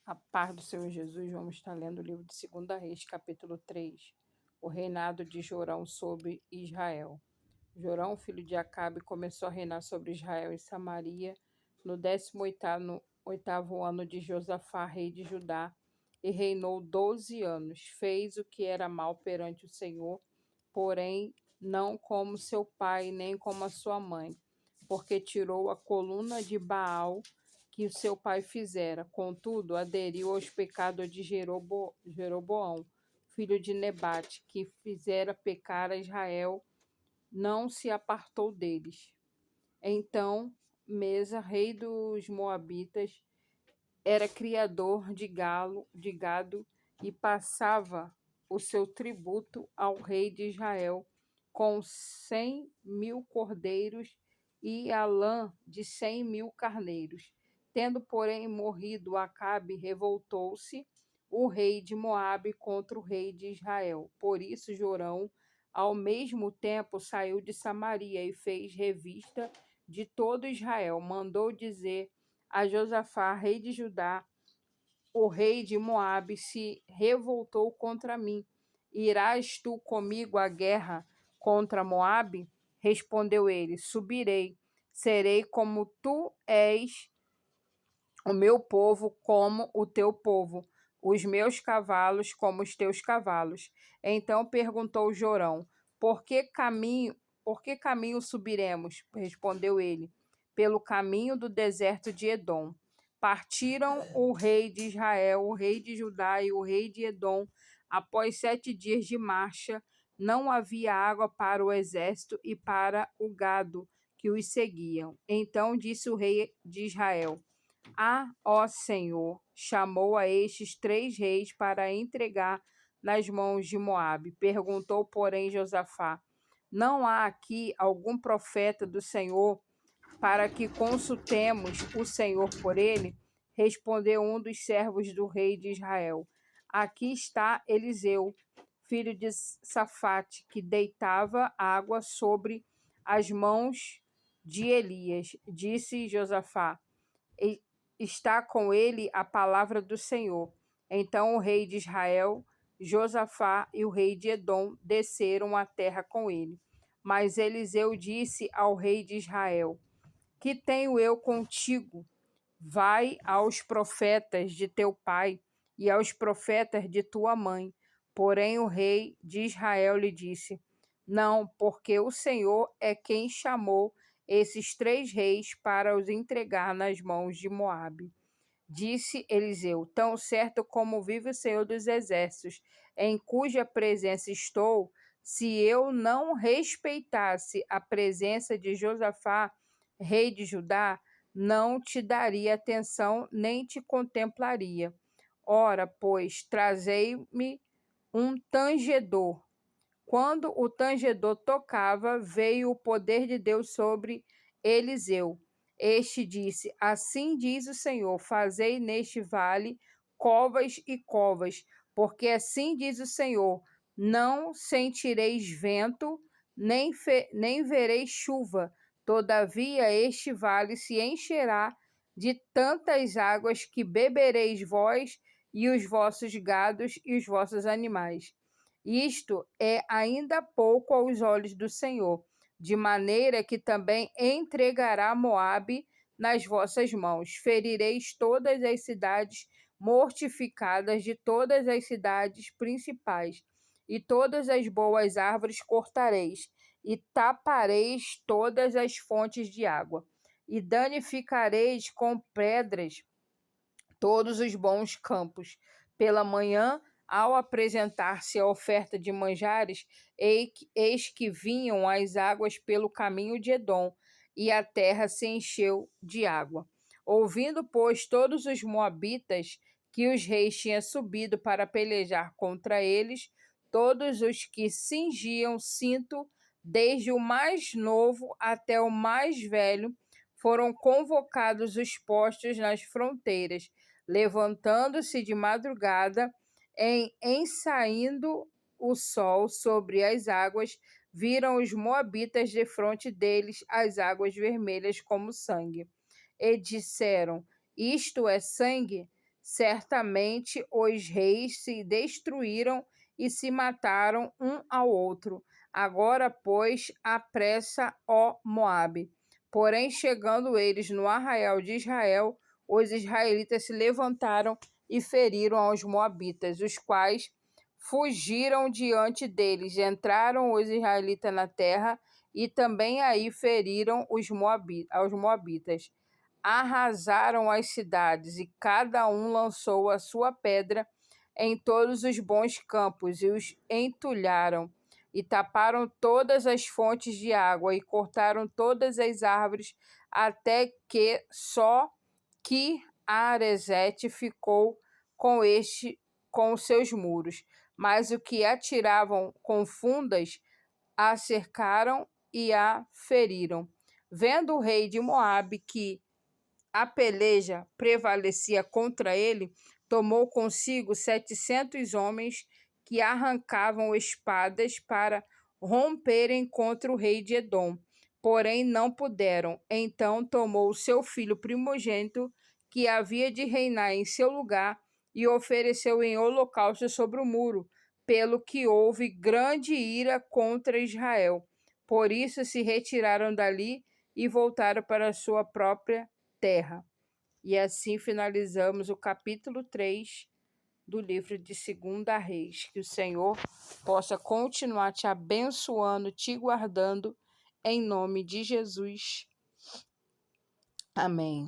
A paz do Senhor Jesus, vamos estar lendo o livro de 2 Reis, capítulo 3, o reinado de Jorão sobre Israel. Jorão, filho de Acabe, começou a reinar sobre Israel e Samaria no 18º ano de Josafá, rei de Judá, e reinou 12 anos. Fez o que era mal perante o Senhor, porém não como seu pai, nem como a sua mãe, porque tirou a coluna de Baal que o seu pai fizera. Contudo, aderiu aos pecados de Jeroboão, filho de Nebate, que fizera pecar a Israel, não se apartou deles. Então, Mesa, rei dos Moabitas, era criador de gado e passava o seu tributo ao rei de Israel com 100.000 cordeiros e a lã de 100.000 carneiros. Tendo, porém, morrido Acabe, revoltou-se o rei de Moabe contra o rei de Israel. Por isso, Jorão, ao mesmo tempo, saiu de Samaria e fez revista de todo Israel. Mandou dizer a Josafá, rei de Judá: o rei de Moabe se revoltou contra mim. Irás tu comigo à guerra contra Moabe? Respondeu ele: subirei. Serei como tu és, o meu povo como o teu povo, os meus cavalos como os teus cavalos. Então perguntou Jorão: por que caminho subiremos? Respondeu ele: pelo caminho do deserto de Edom. Partiram o rei de Israel, o rei de Judá e o rei de Edom. Após 7 dias de marcha, não havia água para o exército e para o gado que os seguiam. Então disse o rei de Israel: ó Senhor, chamou a estes 3 reis para entregar nas mãos de Moabe. Perguntou, porém, Josafá: não há aqui algum profeta do Senhor para que consultemos o Senhor por ele? Respondeu um dos servos do rei de Israel: aqui está Eliseu, filho de Safate, que deitava água sobre as mãos de Elias. Disse Josafá: está com ele a palavra do Senhor. Então o rei de Israel, Josafá e o rei de Edom desceram à terra com ele. Mas Eliseu disse ao rei de Israel: que tenho eu contigo? Vai aos profetas de teu pai e aos profetas de tua mãe. Porém o rei de Israel lhe disse: não, porque o Senhor é quem chamou esses 3 reis para os entregar nas mãos de Moabe. Disse Eliseu: tão certo como vive o Senhor dos Exércitos, em cuja presença estou, se eu não respeitasse a presença de Josafá, rei de Judá, não te daria atenção nem te contemplaria. Ora, pois, trazei-me um tangedor. Quando o tangedor tocava, veio o poder de Deus sobre Eliseu. Este disse: assim diz o Senhor: fazei neste vale covas e covas, porque assim diz o Senhor: não sentireis vento, nem vereis chuva. Todavia este vale se encherá de tantas águas que bebereis vós e os vossos gados e os vossos animais. Isto é ainda pouco aos olhos do Senhor, de maneira que também entregará Moabe nas vossas mãos. Ferireis todas as cidades mortificadas de todas as cidades principais, e todas as boas árvores cortareis, e tapareis todas as fontes de água, e danificareis com pedras todos os bons campos. Pela manhã, ao apresentar-se a oferta de manjares, eis que vinham as águas pelo caminho de Edom, e a terra se encheu de água. Ouvindo, pois, todos os moabitas que os reis tinham subido para pelejar contra eles, todos os que cingiam cinto, desde o mais novo até o mais velho, foram convocados os postos nas fronteiras, levantando-se de madrugada, ensaindo o sol sobre as águas, viram os moabitas defronte deles as águas vermelhas como sangue. E disseram: isto é sangue? Certamente os reis se destruíram e se mataram um ao outro. Agora, pois, apressa, ó Moabe. Porém, chegando eles no arraial de Israel, os israelitas se levantaram e feriram aos moabitas, os quais fugiram diante deles. Entraram os israelitas na terra e também aí feriram aos moabitas. Arrasaram as cidades e cada um lançou a sua pedra em todos os bons campos e os entulharam e taparam todas as fontes de água e cortaram todas as árvores até que só Ki-Haresete ficou com seus muros. Mas o que atiravam com fundas a cercaram e a feriram. Vendo o rei de Moabe que a peleja prevalecia contra ele, tomou consigo 700 homens que arrancavam espadas para romperem contra o rei de Edom. Porém, não puderam. Então tomou seu filho primogênito, que havia de reinar em seu lugar, e ofereceu em holocausto sobre o muro, pelo que houve grande ira contra Israel. Por isso se retiraram dali e voltaram para a sua própria terra. E assim finalizamos o capítulo 3 do livro de 2 Reis. Que o Senhor possa continuar te abençoando, te guardando, em nome de Jesus. Amém.